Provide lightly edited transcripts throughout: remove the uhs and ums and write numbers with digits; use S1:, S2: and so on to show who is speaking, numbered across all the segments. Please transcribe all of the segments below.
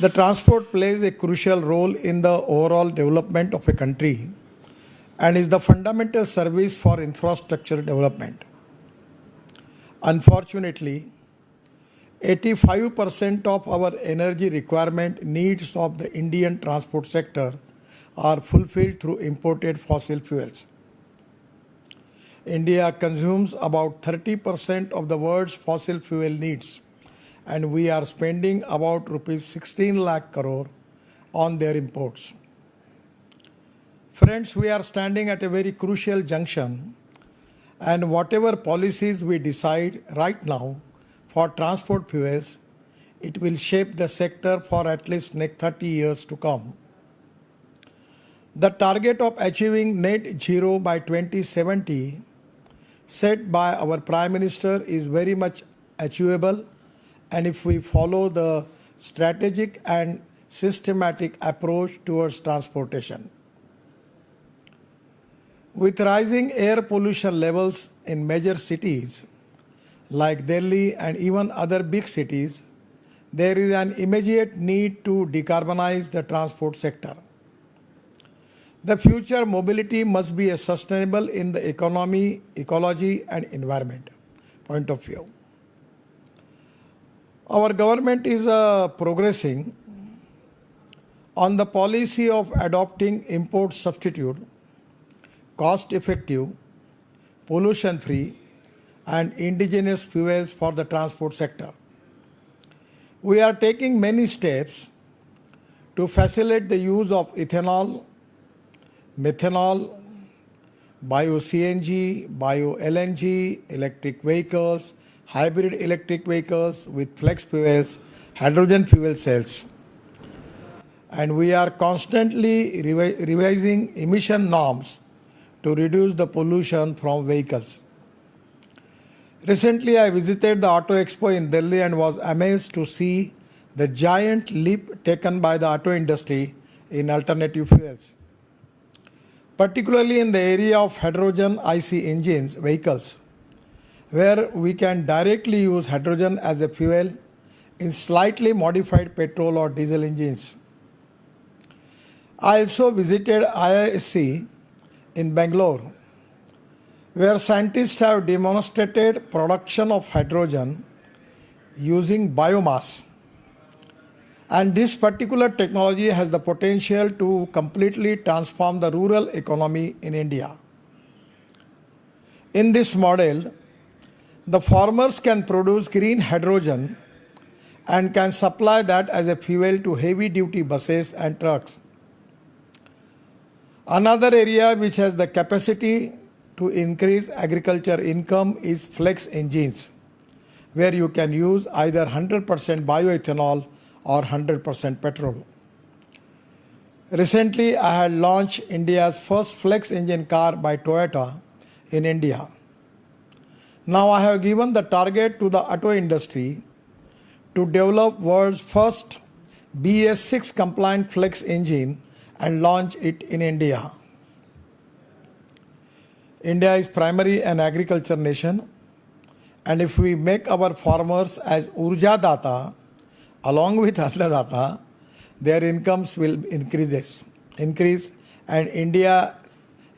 S1: The transport plays a crucial role in the overall development of a country and is the fundamental service for infrastructure development. Unfortunately, 85% of our energy requirement needs of the Indian transport sector are fulfilled through imported fossil fuels. India consumes about 30% of the world's fossil fuel needs, and we are spending about rupees 16 lakh crore on their imports. Friends, we are standing at a very crucial junction, and whatever policies we decide right now for transport fuels, it will shape the sector for at least next 30 years to come. The target of achieving net zero by 2070 set by our Prime Minister is very much achievable, and if we follow the strategic and systematic approach towards transportation. With rising air pollution levels in major cities like Delhi and even other big cities, there is an immediate need to decarbonize the transport sector. The future mobility must be sustainable in the economy, ecology and environment point of view. Our government is progressing on the policy of adopting import substitute, cost-effective, pollution-free and indigenous fuels for the transport sector. We are taking many steps to facilitate the use of ethanol, methanol, bio-CNG, bio-LNG, electric vehicles, hybrid electric vehicles with flex fuels, hydrogen fuel cells. And we are constantly revising emission norms to reduce the pollution from vehicles. Recently, I visited the Auto Expo in Delhi and was amazed to see the giant leap taken by the auto industry in alternative fuels, particularly in the area of hydrogen IC engines vehicles, where we can directly use hydrogen as a fuel in slightly modified petrol or diesel engines. I also visited IISc in Bangalore, where scientists have demonstrated production of hydrogen using biomass. And this particular technology has the potential to completely transform the rural economy in India. In this model, the farmers can produce green hydrogen and can supply that as a fuel to heavy-duty buses and trucks. Another area which has the capacity to increase agriculture income is flex engines, where you can use either 100% bioethanol or 100% petrol. Recently, I had launched India's first flex engine car by Toyota in India. Now I have given the target to the auto industry to develop world's first BS6 compliant flex engine and launch it in India. India is primarily an agriculture nation, and if we make our farmers as Urja Data along with Annadata, their incomes will increase and India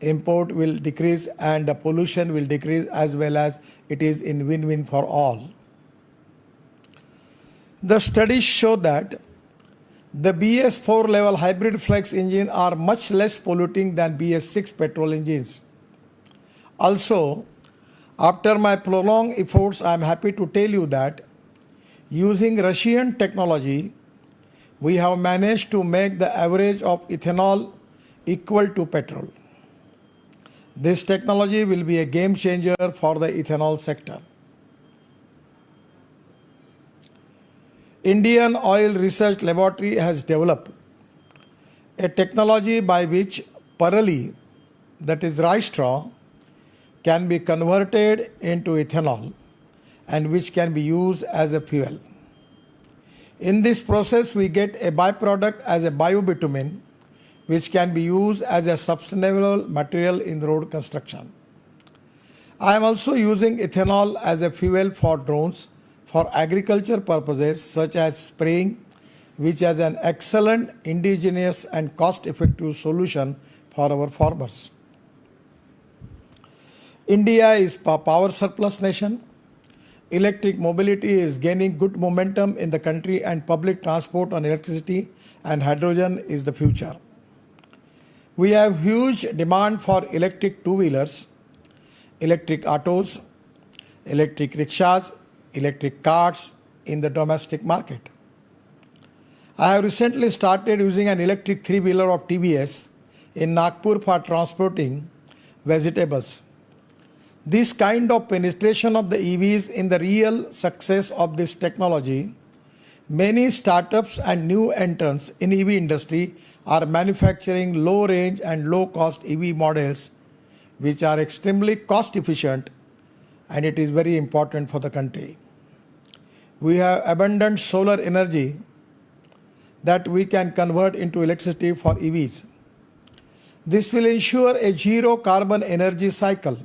S1: import will decrease and the pollution will decrease, as well as it is in win-win for all. The studies show that the BS4 level hybrid flex engine are much less polluting than BS6 petrol engines. Also, after my prolonged efforts, I am happy to tell you that using Russian technology, we have managed to make the average of ethanol equal to petrol. This technology will be a game changer for the ethanol sector. Indian Oil Research Laboratory has developed a technology by which parali, that is rice straw, can be converted into ethanol and which can be used as a fuel. In this process, we get a byproduct as a biobitumen, which can be used as a sustainable material in road construction. I am also using ethanol as a fuel for drones for agriculture purposes such as spraying, which has an excellent indigenous and cost-effective solution for our farmers. India is a power surplus nation. Electric mobility is gaining good momentum in the country, and public transport on electricity and hydrogen is the future. We have huge demand for electric two-wheelers, electric autos, electric rickshaws, electric cars in the domestic market. I have recently started using an electric three-wheeler of TVS in Nagpur for transporting vegetables. This kind of penetration of the EVs in the real success of this technology, many startups and new entrants in EV industry are manufacturing low-range and low-cost EV models which are extremely cost-efficient, and it is very important for the country. We have abundant solar energy that we can convert into electricity for EVs. This will ensure a zero carbon energy cycle.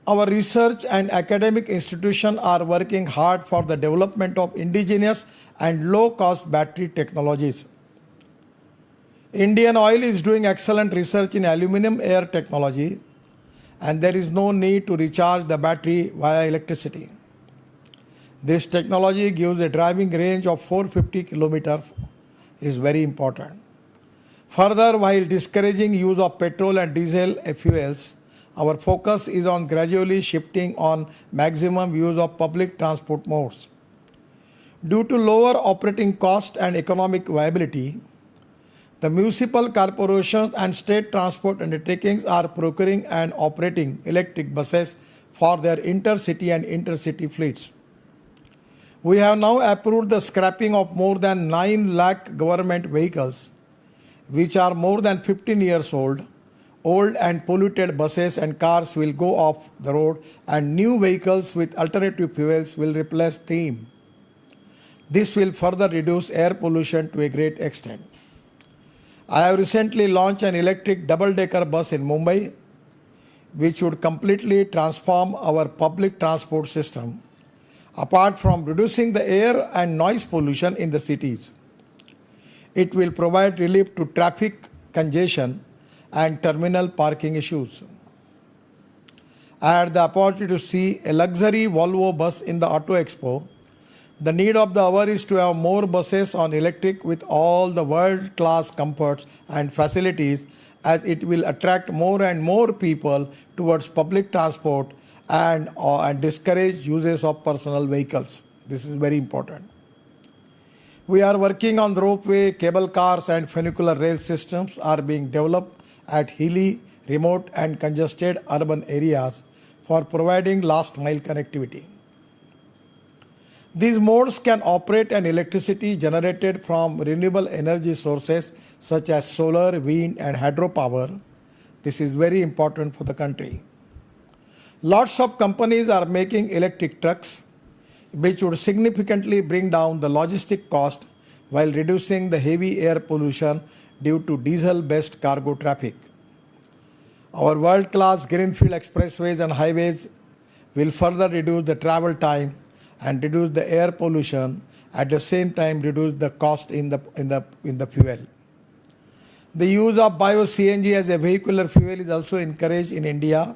S1: Our research and academic institutions are working hard for the development of indigenous and low-cost battery technologies. Indian Oil is doing excellent research in aluminum air technology, and there is no need to recharge the battery via electricity. This technology gives a driving range of 450 km. It is very important. Further, while discouraging use of petrol and diesel fuels, our focus is on gradually shifting on maximum use of public transport modes. Due to lower operating cost and economic viability, the municipal corporations and state transport undertakings are procuring and operating electric buses for their intercity and intercity fleets. We have now approved the scrapping of more than 9 lakh government vehicles, which are more than 15 years old. Old and polluted buses and cars will go off the road, and new vehicles with alternative fuels will replace them. This will further reduce air pollution to a great extent. I have recently launched an electric double-decker bus in Mumbai, which would completely transform our public transport system, apart from reducing the air and noise pollution in the cities. It will provide relief to traffic congestion and terminal parking issues. I had the opportunity to see a luxury Volvo bus in the Auto Expo. The need of the hour is to have more buses on electric with all the world-class comforts and facilities, as it will attract more and more people towards public transport and discourage uses of personal vehicles. This is very important. We are working on the ropeway, cable cars and funicular rail systems are being developed at hilly, remote and congested urban areas for providing last mile connectivity. These modes can operate on electricity generated from renewable energy sources such as solar, wind and hydropower. This is very important for the country. Lots of companies are making electric trucks, which would significantly bring down the logistic cost while reducing the heavy air pollution due to diesel-based cargo traffic. Our world-class greenfield expressways and highways will further reduce the travel time and reduce the air pollution, at the same time reduce the cost in the fuel. The use of bio-CNG as a vehicular fuel is also encouraged in India.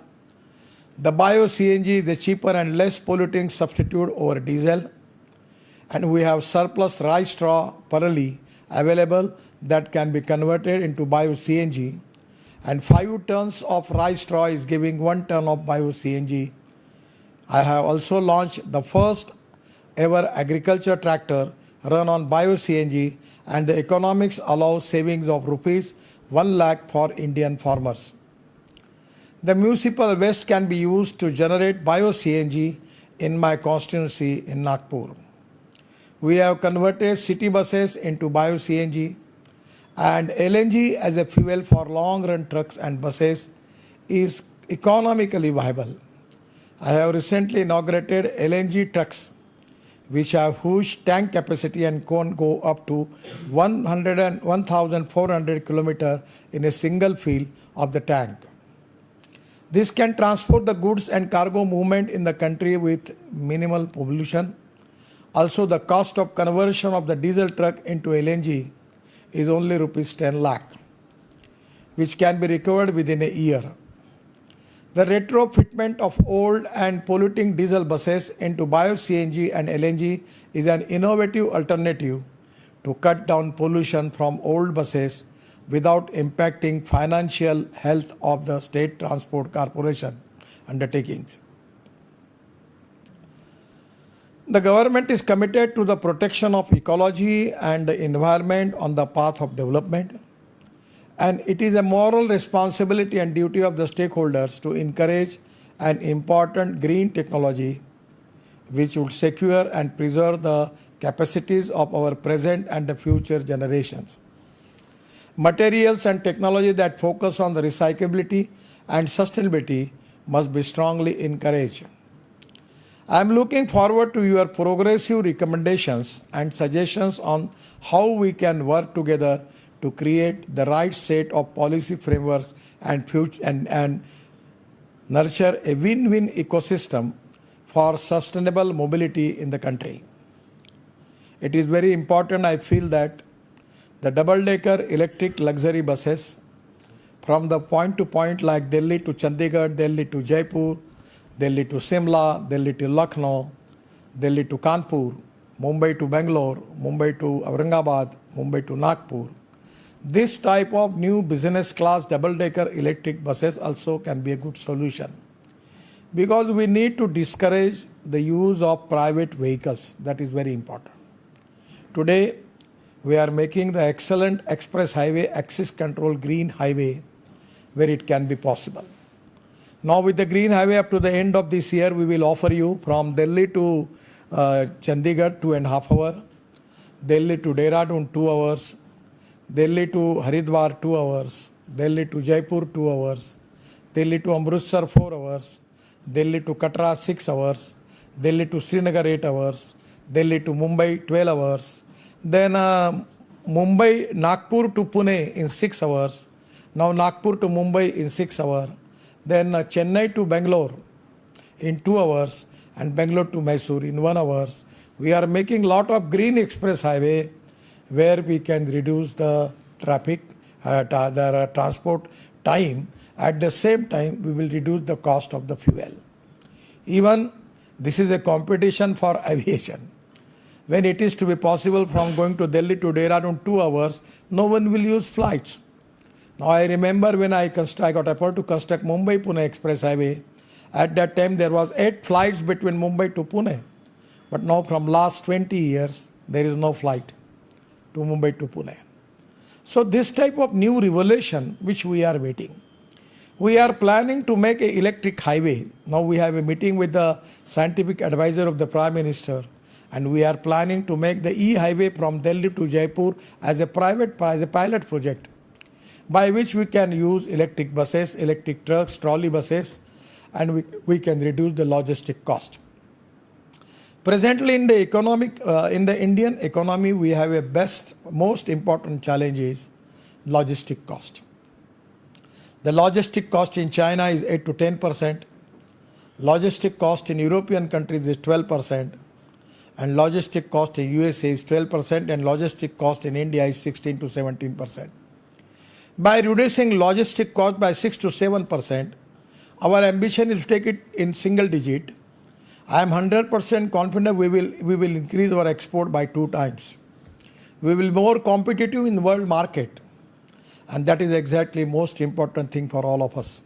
S1: The bio-CNG is a cheaper and less polluting substitute over diesel, and we have surplus rice straw purely available that can be converted into bio-CNG, and 5 tons of rice straw is giving 1 ton of bio-CNG. I have also launched the first ever agriculture tractor run on bio-CNG, and the economics allow savings of rupees 1 lakh for Indian farmers. The municipal waste can be used to generate bio-CNG in my constituency in Nagpur. We have converted city buses into bio-CNG, and LNG as a fuel for long-run trucks and buses is economically viable. I have recently inaugurated LNG trucks, which have huge tank capacity and can go up to 1,400 km in a single fill of the tank. This can transport the goods and cargo movement in the country with minimal pollution. Also, the cost of conversion of the diesel truck into LNG is only rupees 10 lakh, which can be recovered within a year. The retrofitment of old and polluting diesel buses into bio-CNG and LNG is an innovative alternative to cut down pollution from old buses without impacting financial health of the state transport corporation undertakings. The government is committed to the protection of ecology and the environment on the path of development, and it is a moral responsibility and duty of the stakeholders to encourage an important green technology which would secure and preserve the capacities of our present and the future generations. Materials and technology that focus on the recyclability and sustainability must be strongly encouraged. I am looking forward to your progressive recommendations and suggestions on how we can work together to create the right set of policy frameworks and nurture a win-win ecosystem for sustainable mobility in the country. It is very important, I feel, that the double-decker electric luxury buses from the point to point like Delhi to Chandigarh, Delhi to Jaipur, Delhi to Simla, Delhi to Lucknow, Delhi to Kanpur, Mumbai to Bangalore, Mumbai to Aurangabad, Mumbai to Nagpur. This type of new business class double-decker electric buses also can be a good solution, because we need to discourage the use of private vehicles. That is very important. Today, we are making the excellent express highway access control green highway where it can be possible. Now with the green highway up to the end of this year, we will offer you from Delhi to Chandigarh 2.5 hours, Delhi to Dehradun 2 hours, Delhi to Haridwar 2 hours, Delhi to Jaipur 2 hours, Delhi to Amritsar 4 hours, Delhi to Katra 6 hours, Delhi to Srinagar 8 hours, Delhi to Mumbai 12 hours, then Mumbai, Nagpur to Pune in 6 hours, now Nagpur to Mumbai in 6 hours, then Chennai to Bangalore in 2 hours, and Bangalore to Mysore in 1 hour. We are making lot of green express highway where we can reduce the traffic, the transport time. At the same time, we will reduce the cost of the fuel. Even this is a competition for aviation. When it is to be possible from going to Delhi to Dehradun 2 hours, no one will use flights. Now I remember when I got appointed to construct Mumbai-Pune Express Highway. At that time there was 8 flights between Mumbai to Pune. But now from last 20 years, there is no flight to Mumbai to Pune. So this type of new revolution which we are waiting. We are planning to make an electric highway. Now we have a meeting with the scientific advisor of the Prime Minister, and we are planning to make the e-highway from Delhi to Jaipur as a pilot project, by which we can use electric buses, electric trucks, trolley buses, and we can reduce the logistic cost. Presently in the Indian economy, we have a most important challenge is logistic cost. The logistic cost in China is 8 to 10%. Logistic cost in European countries is 12%. And logistic cost in USA is 12%, and logistic cost in India is 16 to 17%. By reducing logistic cost by 6 to 7%, our ambition is to take it in single digit. I am 100% confident we will increase our export by 2 times. We will be more competitive in the world market, and that is exactly most important thing for all of us.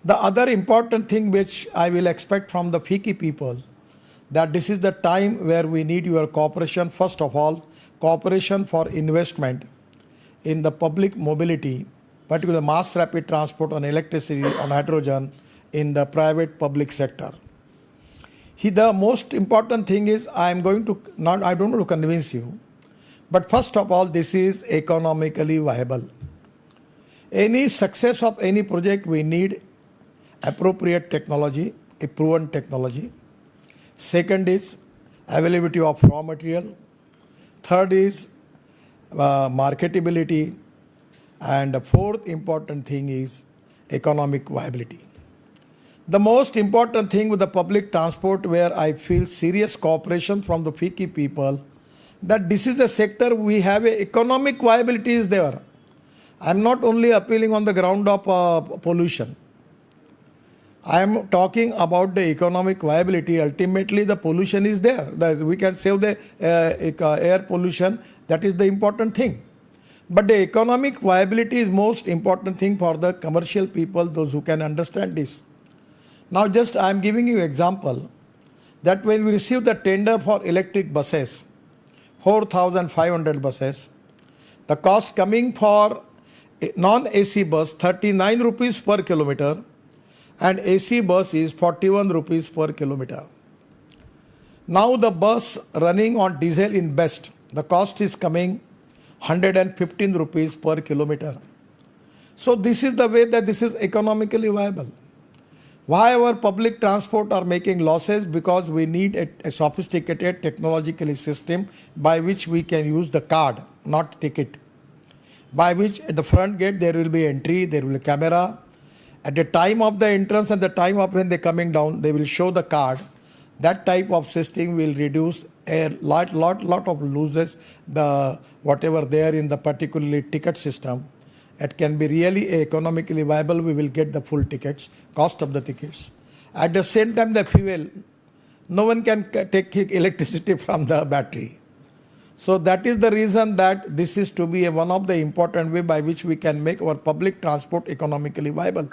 S1: The other important thing which I will expect from the FICCI people, that this is the time where we need your cooperation. First of all, cooperation for investment in the public mobility, particularly mass rapid transport on electricity, on hydrogen, in the private public sector. The most important thing is, I don't want to convince you, but first of all, this is economically viable. Any success of any project, we need appropriate technology, a proven technology. Second is availability of raw material. Third is marketability. And the fourth important thing is economic viability. The most important thing with the public transport where I feel serious cooperation from the FICCI people, that this is a sector we have a economic viability is there. I am not only appealing on the ground of pollution. I am talking about the economic viability. Ultimately, the pollution is there. We can save the air pollution. That is the important thing. But the economic viability is most important thing for the commercial people, those who can understand this. Now just I am giving you example that when we received the tender for electric buses, 4,500 buses, the cost coming for non-AC bus 39 rupees per kilometer and AC bus is 41 rupees per kilometer. Now the bus running on diesel in best, the cost is coming 115 rupees per kilometer. So this is the way that this is economically viable. Why our public transport are making losses? Because we need a sophisticated technological system by which we can use the card, not ticket. By which at the front gate there will be entry, there will be camera. At the time of the entrance and the time of when they are coming down, they will show the card. That type of system will reduce a lot of losses, the whatever there in the particularly ticket system. It can be really economically viable. We will get the full tickets, cost of the tickets. At the same time, the fuel, no one can take electricity from the battery. So that is the reason that this is to be one of the important way by which we can make our public transport economically viable.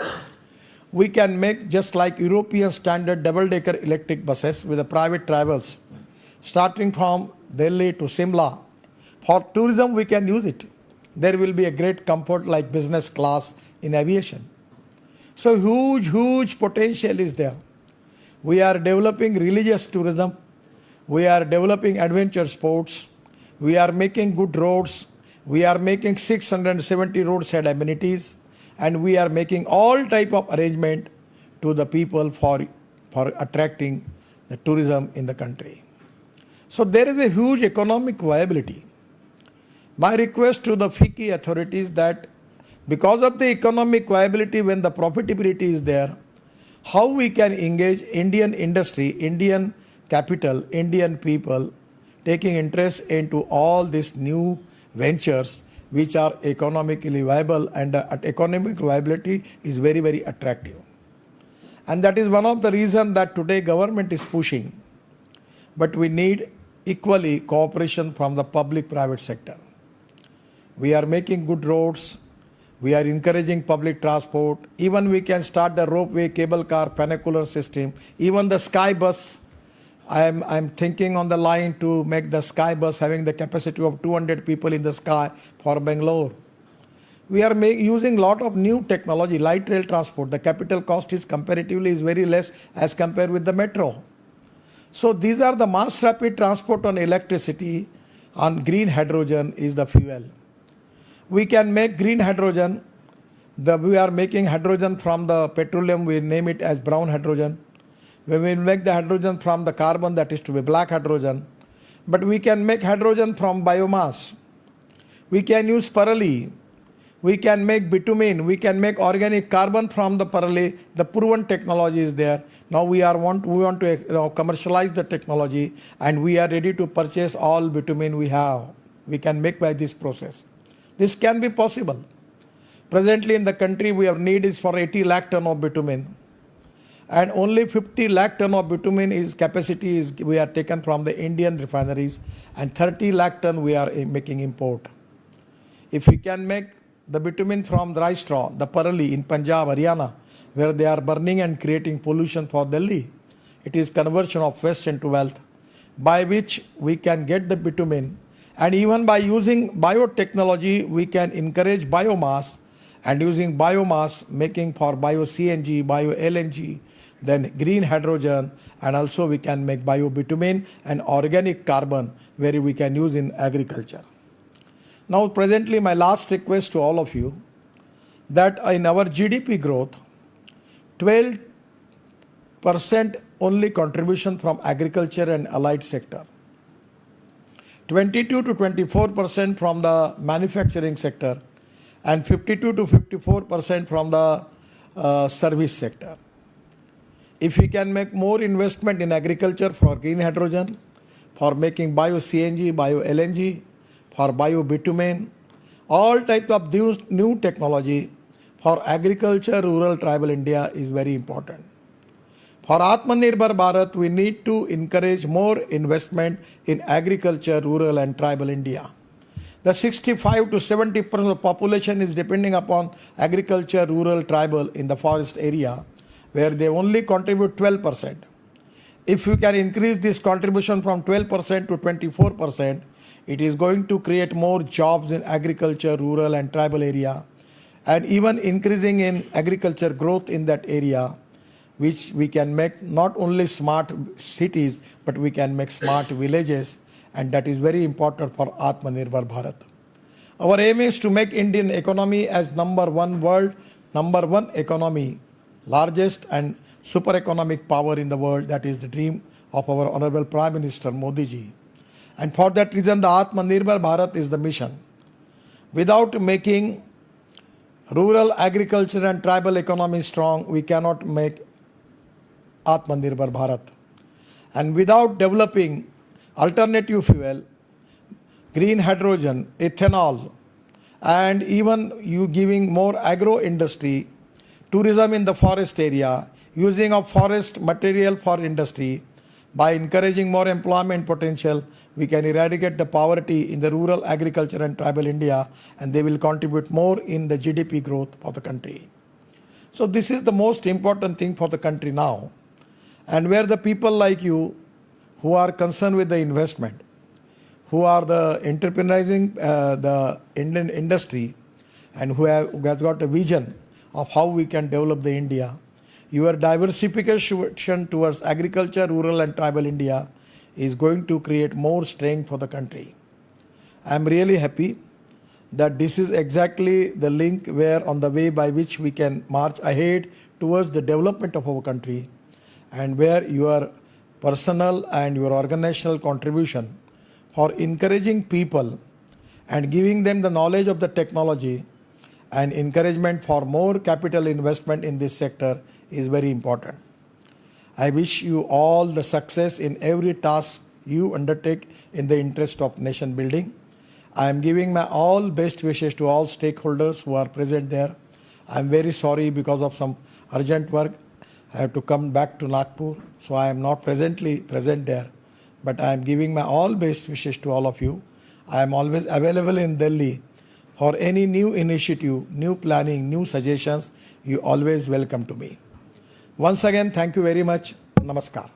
S1: We can make just like European standard double-decker electric buses with the private travels, starting from Delhi to Simla. For tourism, we can use it. There will be a great comfort like business class in aviation. So huge potential is there. We are developing religious tourism. We are developing adventure sports. We are making good roads. We are making 670 roadside amenities. And we are making all type of arrangement to the people for attracting the tourism in the country. So there is a huge economic viability. My request to the FICCI authorities that because of the economic viability, when the profitability is there, how we can engage Indian industry, Indian capital, Indian people taking interest into all these new ventures which are economically viable, and economic viability is very attractive. And that is one of the reasons that today government is pushing. But we need equally cooperation from the public-private sector. We are making good roads. We are encouraging public transport. Even we can start the ropeway, cable car, funicular system. Even the sky bus. I'm thinking on the line to make the sky bus having the capacity of 200 people in the sky for Bangalore. We are using a lot of new technology, light rail transport. The capital cost is comparatively is very less as compared with the metro. So these are the mass rapid transport on electricity, on green hydrogen is the fuel. We can make green hydrogen. We are making hydrogen from the petroleum, we name it as brown hydrogen. We will make the hydrogen from the carbon, that is to be black hydrogen. But we can make hydrogen from biomass. We can use parali. We can make bitumen. We can make organic carbon from the parali. The proven technology is there. Now we want to commercialize the technology, and we are ready to purchase all bitumen we have. We can make by this process. This can be possible. Presently in the country, we have need is for 80 lakh ton of bitumen. And only 50 lakh ton of bitumen capacity we are taken from the Indian refineries, and 30 lakh ton we are making import. If we can make the bitumen from dry straw, the parali in Punjab, Haryana, where they are burning and creating pollution for Delhi, it is conversion of waste into wealth, by which we can get the bitumen. And even by using biotechnology, we can encourage biomass, and using biomass making for bio-CNG, bio-LNG, then green hydrogen, and also we can make bio-bitumen and organic carbon where we can use in agriculture. Now presently my last request to all of you, that in our GDP growth, 12% only contribution from agriculture and allied sector, 22 to 24% from the manufacturing sector, and 52 to 54% from the service sector. If we can make more investment in agriculture for green hydrogen, for making bio CNG, bio LNG, for bio bitumen, all types of new technology for agriculture, rural, tribal India is very important. For Atmanirbhar Bharat, we need to encourage more investment in agriculture, rural and tribal India. The 65 to 70% of the population is depending upon agriculture, rural, tribal in the forest area, where they only contribute 12%. If we can increase this contribution from 12% to 24%, it is going to create more jobs in agriculture, rural and tribal area, and even increasing in agriculture growth in that area, which we can make not only smart cities, but we can make smart villages, and that is very important for Atmanirbhar Bharat. Our aim is to make Indian economy as number one economy, largest and super economic power in the world. That is the dream of our Honorable Prime Minister Modi ji. And for that reason, the Atmanirbhar Bharat is the mission. Without making rural agriculture and tribal economy strong, we cannot make Atmanirbhar Bharat. And without developing alternative fuel, green hydrogen, ethanol, and even you giving more agro industry, tourism in the forest area, using of forest material for industry, by encouraging more employment potential, we can eradicate the poverty in the rural agriculture and tribal India, and they will contribute more in the GDP growth for the country. So this is the most important thing for the country now. And where the people like you who are concerned with the investment, who are the entrepreneurizing the Indian industry, and who has got a vision of how we can develop the India, your diversification towards agriculture, rural and tribal India is going to create more strength for the country. I am really happy that this is exactly the link where on the way by which we can march ahead towards the development of our country, and where your personal and your organizational contribution for encouraging people and giving them the knowledge of the technology and encouragement for more capital investment in this sector is very important. I wish you all the success in every task you undertake in the interest of nation building. I am giving my all best wishes to all stakeholders who are present there. I am very sorry because of some urgent work. I have to come back to Nagpur, so I am not presently present there. But I am giving my all best wishes to all of you. I am always available in Delhi for any new initiative, new planning, new suggestions. You always welcome to me. Once again, thank you very much. Namaskar.